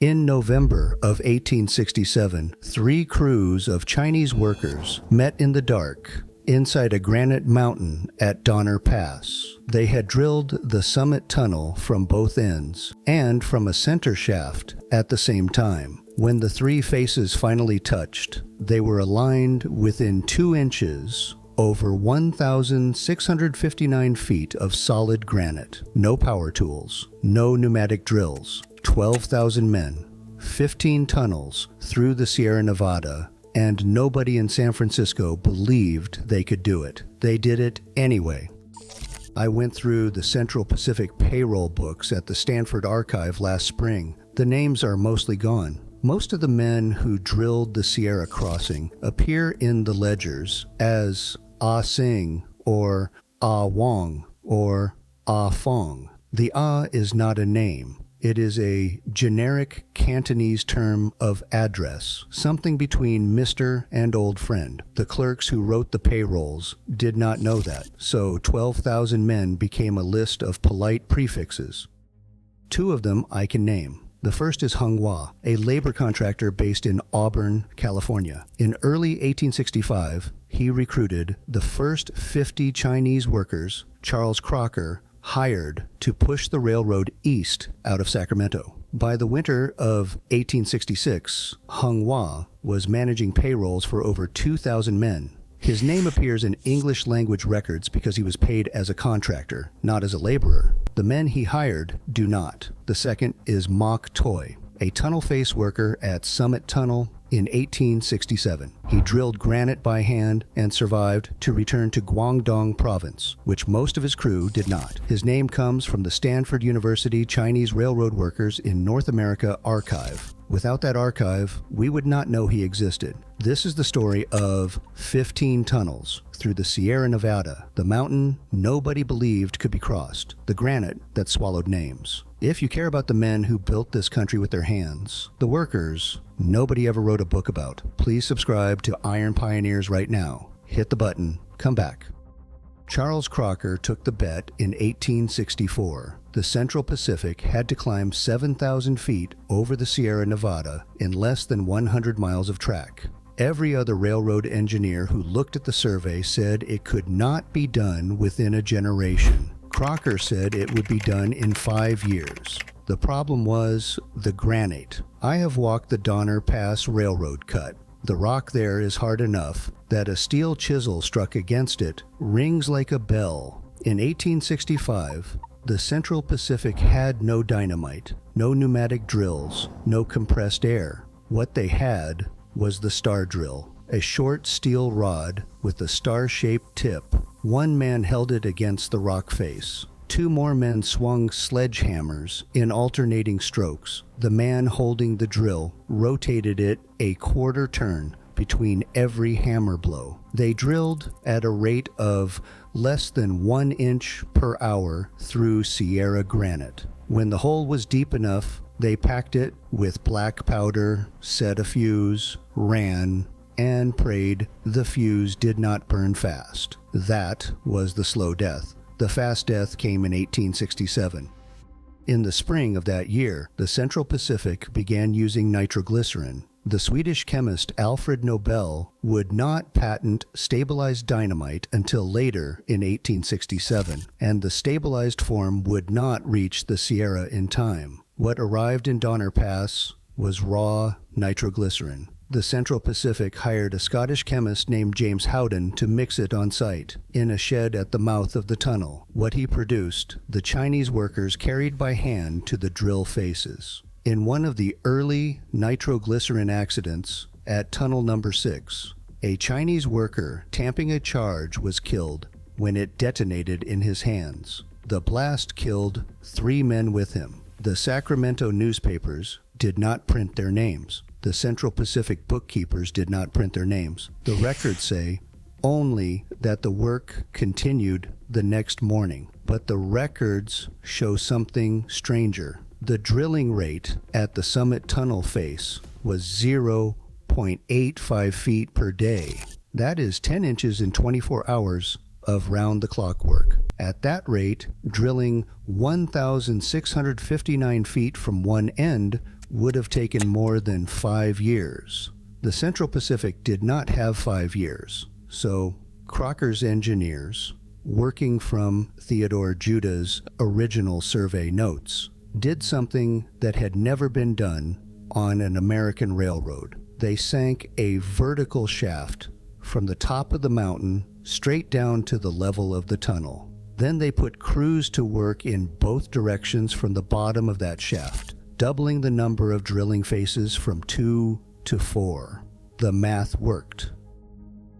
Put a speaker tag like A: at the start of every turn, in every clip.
A: In November of 1867, 3 crews of Chinese workers met in the dark inside a granite mountain at Donner Pass. They had drilled the summit tunnel from both ends and from a center shaft at the same time. When the 3 faces finally touched, they were aligned within 2 inches over 1,659 feet of solid granite. No power tools, no pneumatic drills. 12,000 men, 15 tunnels through the Sierra Nevada, and nobody in San Francisco believed they could do it. They did it anyway. I went through the Central Pacific payroll books at the Stanford Archive last spring. The names are mostly gone. Most of the men who drilled the Sierra Crossing appear in the ledgers as Ah Sing or Ah Wong or Ah Fong. The Ah is not a name. It is a generic Cantonese term of address, something between Mr. and old friend. The clerks who wrote the payrolls did not know that, so 12,000 men became a list of polite prefixes. 2 of them I can name. The first is Hung Hua, a labor contractor based in Auburn, California. In early 1865, he recruited the first 50 Chinese workers Charles Crocker hired to push the railroad east out of Sacramento. By the winter of 1866, Hung Hua was managing payrolls for over 2,000 men. His name appears in English language records because he was paid as a contractor, not as a laborer. The men he hired do not. The second is Mok Toy, a tunnel face worker at Summit Tunnel in 1867. He drilled granite by hand and survived to return to Guangdong province, which most of his crew did not. His name comes from the Stanford University Chinese Railroad Workers in North America archive. Without that archive, we would not know he existed. This is the story of 15 tunnels through the Sierra Nevada, the mountain nobody believed could be crossed, the granite that swallowed names. If you care about the men who built this country with their hands, the workers nobody ever wrote a book about, please subscribe to Iron Pioneers right now. Hit the button, come back. Charles Crocker took the bet in 1864. The Central Pacific had to climb 7,000 feet over the Sierra Nevada in less than 100 miles of track. Every other railroad engineer who looked at the survey said it could not be done within a generation. Crocker said it would be done in 5 years. The problem was the granite. I have walked the Donner Pass railroad cut. The rock there is hard enough that a steel chisel struck against it rings like a bell. In 1865, the Central Pacific had no dynamite, no pneumatic drills, no compressed air. What they had was the star drill, a short steel rod with a star-shaped tip. 1 man held it against the rock face. 2 more men swung sledgehammers in alternating strokes. The man holding the drill rotated it a quarter turn between every hammer blow. They drilled at a rate of less than 1 inch per hour through Sierra granite. When the hole was deep enough, they packed it with black powder, set a fuse, ran, and prayed the fuse did not burn fast. That was the slow death. The fast death came in 1867. In the spring of that year, the Central Pacific began using nitroglycerin. The Swedish chemist Alfred Nobel would not patent stabilized dynamite until later in 1867, and the stabilized form would not reach the Sierra in time. What arrived in Donner Pass was raw nitroglycerin. The Central Pacific hired a Scottish chemist named James Howden to mix it on site, in a shed at the mouth of the tunnel. What he produced, the Chinese workers carried by hand to the drill faces. In one of the early nitroglycerin accidents at Tunnel Number 6, a Chinese worker tamping a charge was killed when it detonated in his hands. The blast killed 3 men with him. The Sacramento newspapers did not print their names. The Central Pacific bookkeepers did not print their names. The records say only that the work continued the next morning. But the records show something stranger. The drilling rate at the Summit Tunnel face was 0.85 feet per day. That is 10 inches in 24 hours of round-the-clock work. At that rate, drilling 1,659 feet from one end would have taken more than 5 years. The Central Pacific did not have 5 years, so Crocker's engineers, working from Theodore Judah's original survey notes, did something that had never been done on an American railroad. They sank a vertical shaft from the top of the mountain straight down to the level of the tunnel. Then they put crews to work in both directions from the bottom of that shaft, doubling the number of drilling faces from 2 to 4. The math worked.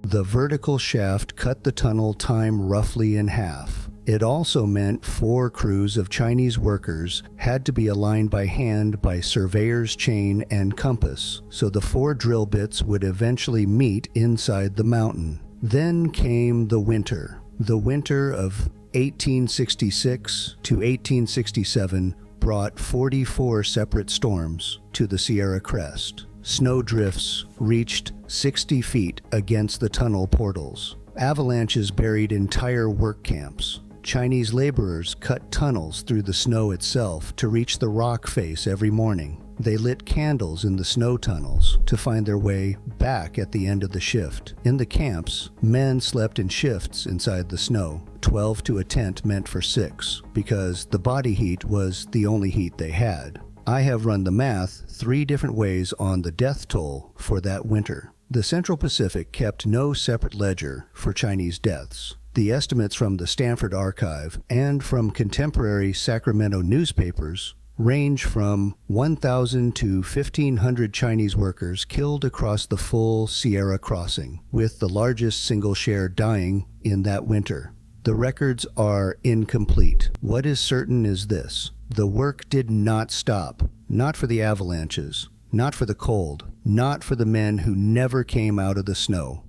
A: The vertical shaft cut the tunnel time roughly in half. It also meant 4 crews of Chinese workers had to be aligned by hand by surveyor's chain and compass, so the 4 drill bits would eventually meet inside the mountain. Then came the winter. The winter of 1866 to 1867 brought 44 separate storms to the Sierra Crest. Snowdrifts reached 60 feet against the tunnel portals. Avalanches buried entire work camps. Chinese laborers cut tunnels through the snow itself to reach the rock face every morning. They lit candles in the snow tunnels to find their way back at the end of the shift. In the camps, men slept in shifts inside the snow, 12 to a tent meant for 6, because the body heat was the only heat they had. I have run the math 3 different ways on the death toll for that winter. The Central Pacific kept no separate ledger for Chinese deaths. The estimates from the Stanford Archive and from contemporary Sacramento newspapers range from 1,000 to 1,500 Chinese workers killed across the full Sierra crossing, with the largest single share dying in that winter. The records are incomplete. What is certain is this: the work did not stop. Not for the avalanches, not for the cold, not for the men who never came out of the snow.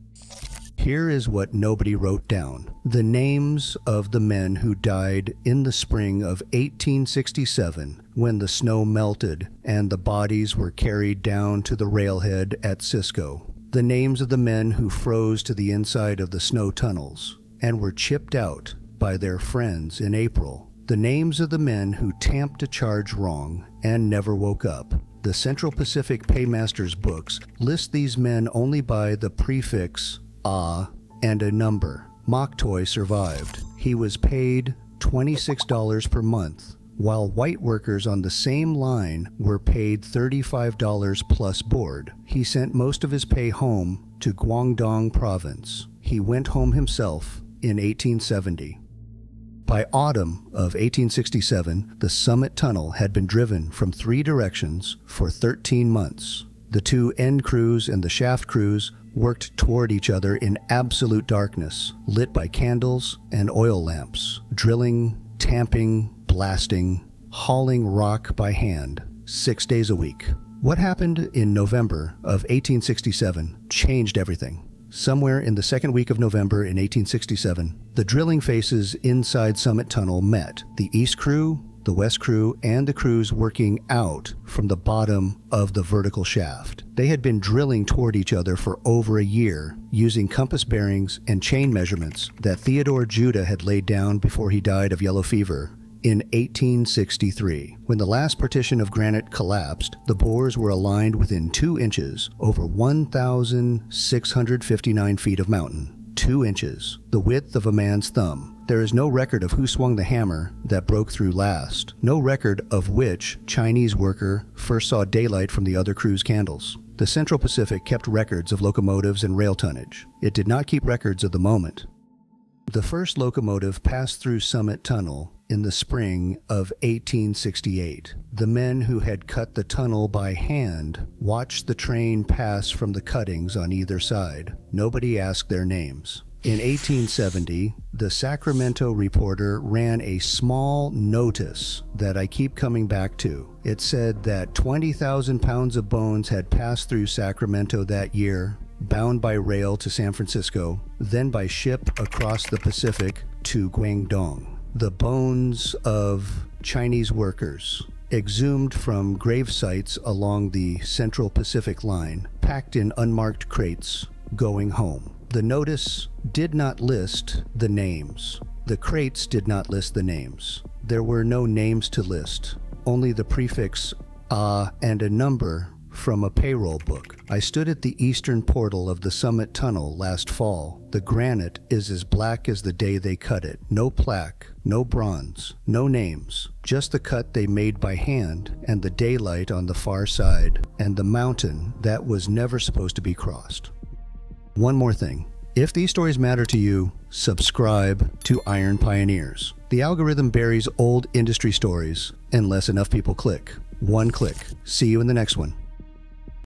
A: Here is what nobody wrote down: the names of the men who died in the spring of 1867 when the snow melted and the bodies were carried down to the railhead at Cisco. The names of the men who froze to the inside of the snow tunnels and were chipped out by their friends in April. The names of the men who tamped a charge wrong and never woke up. The Central Pacific Paymaster's books list these men only by the prefix "ah" and a number. Moktoy survived. He was paid $26 per month, while white workers on the same line were paid $35 plus board. He sent most of his pay home to Guangdong province. He went home himself in 1870. By autumn of 1867, the Summit Tunnel had been driven from 3 directions for 13 months. The 2 end crews and the shaft crews worked toward each other in absolute darkness, lit by candles and oil lamps, drilling, tamping, blasting, hauling rock by hand, 6 days a week. What happened in November of 1867 changed everything. Somewhere in the second week of November in 1867, the drilling faces inside Summit Tunnel met. The East Crew, the West Crew, and the crews working out from the bottom of the vertical shaft. They had been drilling toward each other for over a year, using compass bearings and chain measurements that Theodore Judah had laid down before he died of yellow fever in 1863. When the last partition of granite collapsed, the bores were aligned within 2 inches over 1,659 feet of mountain. 2 inches, the width of a man's thumb. There is no record of who swung the hammer that broke through last, no record of which Chinese worker first saw daylight from the other crew's candles. The Central Pacific kept records of locomotives and rail tonnage. It did not keep records of the moment. The first locomotive passed through Summit Tunnel in the spring of 1868. The men who had cut the tunnel by hand watched the train pass from the cuttings on either side. Nobody asked their names. In 1870, the Sacramento Reporter ran a small notice that I keep coming back to. It said that 20,000 pounds of bones had passed through Sacramento that year, bound by rail to San Francisco, then by ship across the Pacific to Guangdong. The bones of Chinese workers, exhumed from grave sites along the Central Pacific line, packed in unmarked crates, going home. The notice did not list the names. The crates did not list the names. There were no names to list, only the prefix and a number from a payroll book. I stood at the eastern portal of the Summit Tunnel last fall. The granite is as black as the day they cut it. No plaque, no bronze, no names, just the cut they made by hand and the daylight on the far side and the mountain that was never supposed to be crossed. One more thing. If these stories matter to you, subscribe to Iron Pioneers. The algorithm buries old industry stories unless enough people click. One click. See you in the next one.